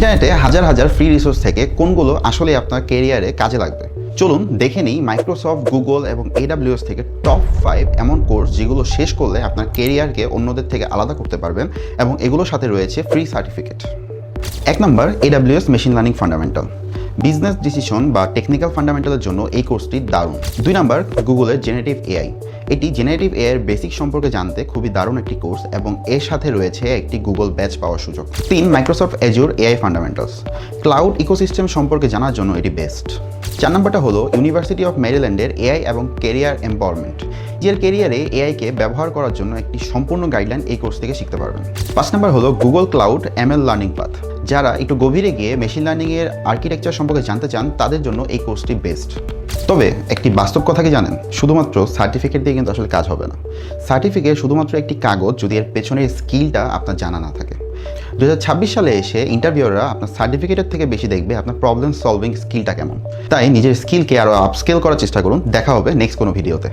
ইন্টারনেটে হাজার হাজার ফ্রি রিসোর্স থেকে কোনগুলো আসলে আপনার ক্যারিয়ারে কাজে লাগবে চলুন দেখে নিই মাইক্রোসফট, গুগল এবং AWS থেকে টপ 5 এমন কোর্স যেগুলো শেষ করলে আপনার ক্যারিয়ারকে অন্যদের থেকে আলাদা করতে পারবেন এবং এগুলোর সাথে রয়েছে ফ্রি সার্টিফিকেট। 1 নম্বর AWS machine learning fundamental. Business decision বা টেকনিক্যাল ফান্ডামেন্টালের জন্য এই কোর্সটি দারুণ। 2 নম্বর গুগলের জেনারেটিভ এআই। এটি জেনারেটিভ এআই এর বেসিক সম্পর্কে জানতে খুবই দারুণ একটি কোর্স এবং এর সাথে রয়েছে একটি গুগল ব্যাচ পাওয়ার সুযোগ। 3 Microsoft Azure AI fundamentals. Cloud ecosystem সম্পর্কে জানার জন্য এটি বেস্ট। 4 নম্বরটা হলো ইউনিভার্সিটি অফ মেরিল্যান্ডের এআই এবং ক্যারিয়ার এম্পাওয়ারমেন্ট। নিজের ক্যারিয়ারে এআইকে ব্যবহার করার জন্য একটি সম্পূর্ণ গাইডলাইন এই কোর্স থেকে শিখতে পারবেন। 5 নম্বর হলো Google cloud ML learning path. যারা একটু গভীরে গিয়ে মেশিন লার্নিংয়ের আর্কিটেকচার সম্পর্কে জানতে চান তাদের জন্য এই কোর্সটি বেস্ট। তবে একটি বাস্তব কথা কি জানেন, শুধুমাত্র সার্টিফিকেট দিয়ে কিন্তু আসলে কাজ হবে না। সার্টিফিকেট শুধুমাত্র একটি কাগজ যদি এর পেছনের স্কিলটা আপনার জানা না থাকে। 2026 সালে এসে ইন্টারভিউয়াররা আপনার সার্টিফিকেটের থেকে বেশি দেখবে আপনার প্রবলেম সলভিং স্কিলটা কেমন। তাই নিজের স্কিলকে আরও আপস্কেল করার চেষ্টা করুন। দেখা হবে নেক্সট কোনো ভিডিওতে।